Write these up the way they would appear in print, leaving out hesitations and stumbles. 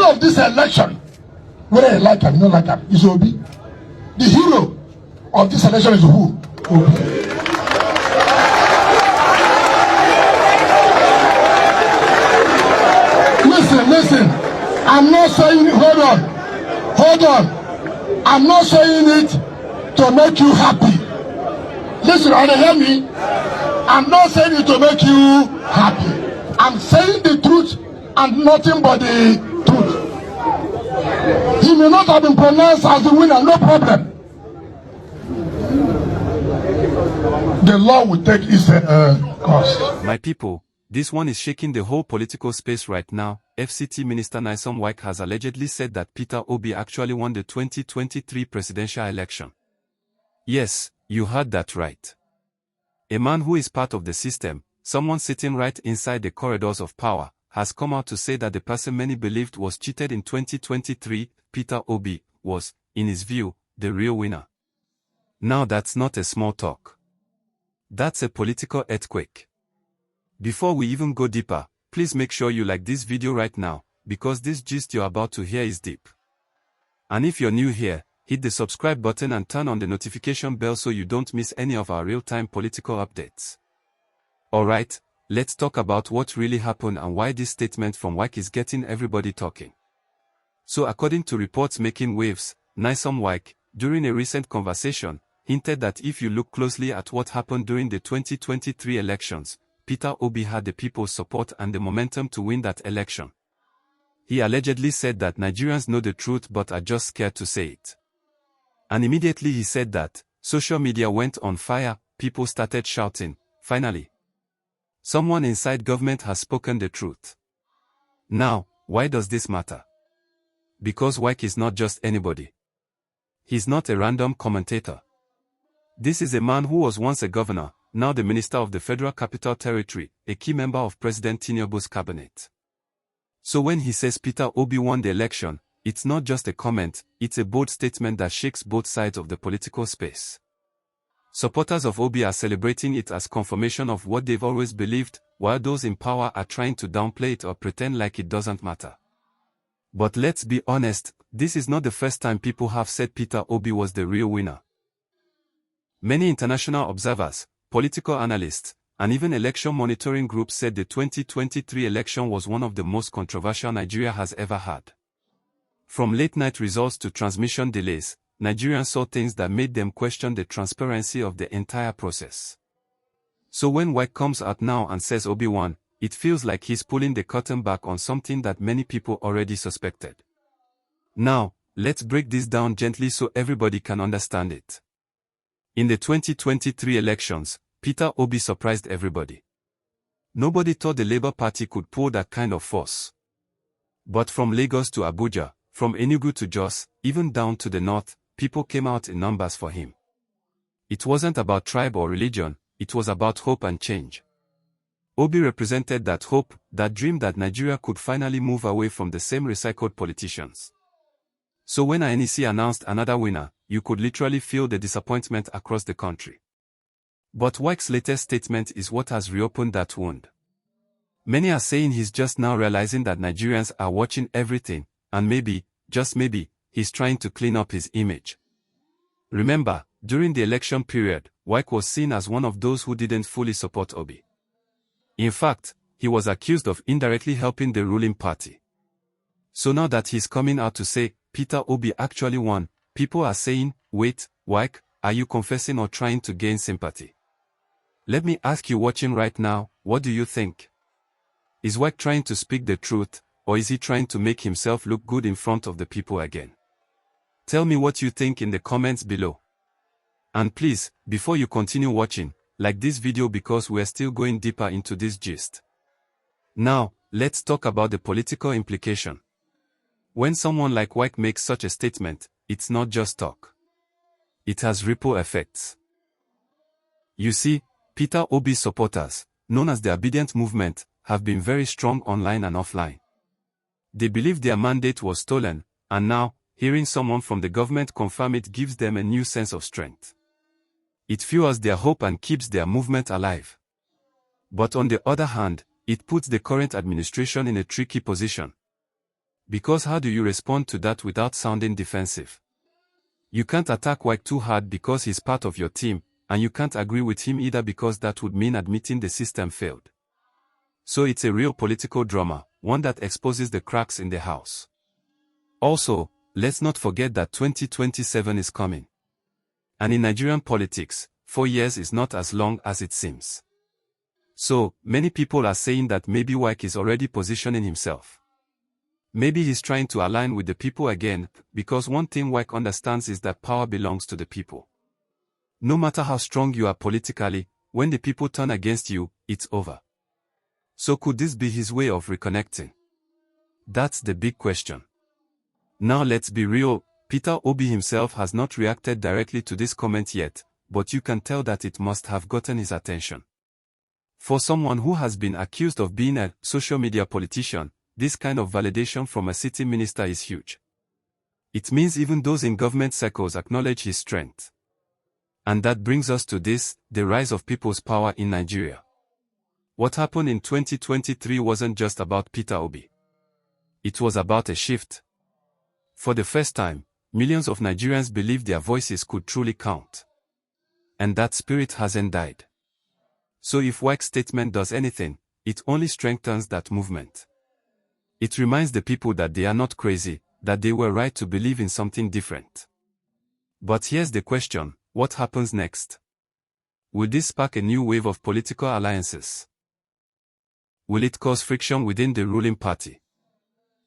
hero of this election, whether you like him, you don't like him, is Obi. The hero of this election is who? Obi. Listen, I'm not saying, hold on. I'm not saying it to make you happy. Listen, are you hear me? I'm not saying it to make you happy. I'm saying the truth and nothing but the truth. He may not have been pronounced as the winner, no problem. The law will take its course. My people, this one is shaking the whole political space right now. FCT Minister Nyesom Wike has allegedly said that Peter Obi actually won the 2023 presidential election. Yes, you heard that right. A man who is part of the system, someone sitting right inside the corridors of power, has come out to say that the person many believed was cheated in 2023, Peter Obi, was, in his view, the real winner. Now that's not a small talk. That's a political earthquake. Before we even go deeper, please make sure you like this video right now, because this gist you're about to hear is deep. And if you're new here, hit the subscribe button and turn on the notification bell so you don't miss any of our real-time political updates. Alright, let's talk about what really happened and why this statement from Wike is getting everybody talking. So according to reports making waves, Nyesom Wike, during a recent conversation, hinted that if you look closely at what happened during the 2023 elections, Peter Obi had the people's support and the momentum to win that election. He allegedly said that Nigerians know the truth but are just scared to say it. And immediately he said that social media went on fire, people started shouting, finally. Someone inside government has spoken the truth. Now, why does this matter? Because Wike is not just anybody. He's not a random commentator. This is a man who was once a governor, now the Minister of the Federal Capital Territory, a key member of President Tinubu's cabinet. So when he says Peter Obi won the election, it's not just a comment, it's a bold statement that shakes both sides of the political space. Supporters of Obi are celebrating it as confirmation of what they've always believed, while those in power are trying to downplay it or pretend like it doesn't matter. But let's be honest, this is not the first time people have said Peter Obi was the real winner. Many international observers, political analysts, and even election monitoring groups said the 2023 election was one of the most controversial Nigeria has ever had. From late-night results to transmission delays, Nigerians saw things that made them question the transparency of the entire process. So when Wike comes out now and says Obi won, it feels like he's pulling the curtain back on something that many people already suspected. Now, let's break this down gently so everybody can understand it. In the 2023 elections, Peter Obi surprised everybody. Nobody thought the Labour Party could pull that kind of force. But from Lagos to Abuja, from Enugu to Jos, even down to the north, people came out in numbers for him. It wasn't about tribe or religion, it was about hope and change. Obi represented that hope, that dream that Nigeria could finally move away from the same recycled politicians. So when INEC announced another winner, you could literally feel the disappointment across the country. But Wike's latest statement is what has reopened that wound. Many are saying he's just now realizing that Nigerians are watching everything, and maybe, just maybe, he's trying to clean up his image. Remember, during the election period, Wike was seen as one of those who didn't fully support Obi. In fact, he was accused of indirectly helping the ruling party. So now that he's coming out to say, Peter Obi actually won, people are saying, wait, Wike, are you confessing or trying to gain sympathy? Let me ask you watching right now, what do you think? Is Wike trying to speak the truth, or is he trying to make himself look good in front of the people again? Tell me what you think in the comments below. And please, before you continue watching, like this video because we're still going deeper into this gist. Now, let's talk about the political implication. When someone like Wike makes such a statement, it's not just talk. It has ripple effects. You see, Peter Obi's supporters, known as the Obidient movement, have been very strong online and offline. They believe their mandate was stolen, and now, hearing someone from the government confirm it gives them a new sense of strength. It fuels their hope and keeps their movement alive. But on the other hand, it puts the current administration in a tricky position. Because how do you respond to that without sounding defensive? You can't attack Wike too hard because he's part of your team, and you can't agree with him either because that would mean admitting the system failed. So it's a real political drama, one that exposes the cracks in the house. Also, let's not forget that 2027 is coming. And in Nigerian politics, 4 years is not as long as it seems. So, many people are saying that maybe Wike is already positioning himself. Maybe he's trying to align with the people again, because one thing Wike understands is that power belongs to the people. No matter how strong you are politically, when the people turn against you, it's over. So could this be his way of reconnecting? That's the big question. Now let's be real, Peter Obi himself has not reacted directly to this comment yet, but you can tell that it must have gotten his attention. For someone who has been accused of being a social media politician, this kind of validation from a city minister is huge. It means even those in government circles acknowledge his strength. And that brings us to this, the rise of people's power in Nigeria. What happened in 2023 wasn't just about Peter Obi. It was about a shift. For the first time, millions of Nigerians believed their voices could truly count. And that spirit hasn't died. So if Wike's statement does anything, it only strengthens that movement. It reminds the people that they are not crazy, that they were right to believe in something different. But here's the question, what happens next? Will this spark a new wave of political alliances? Will it cause friction within the ruling party?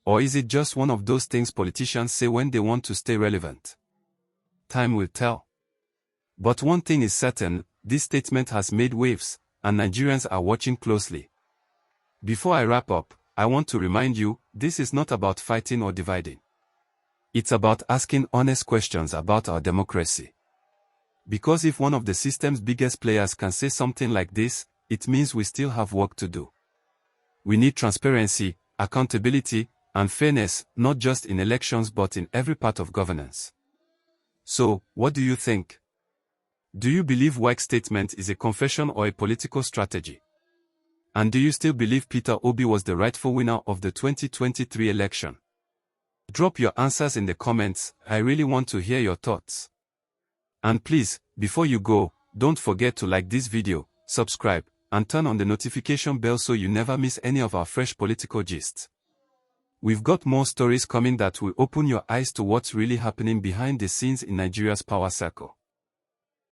Or is it just one of those things politicians say when they want to stay relevant? Time will tell. But one thing is certain, this statement has made waves, and Nigerians are watching closely. Before I wrap up, I want to remind you, this is not about fighting or dividing. It's about asking honest questions about our democracy. Because if one of the system's biggest players can say something like this, it means we still have work to do. We need transparency, accountability, and fairness, not just in elections but in every part of governance. So, what do you think? Do you believe Wike's statement is a confession or a political strategy? And do you still believe Peter Obi was the rightful winner of the 2023 election? Drop your answers in the comments, I really want to hear your thoughts. And please, before you go, don't forget to like this video, subscribe, and turn on the notification bell so you never miss any of our fresh political gists. We've got more stories coming that will open your eyes to what's really happening behind the scenes in Nigeria's power circle.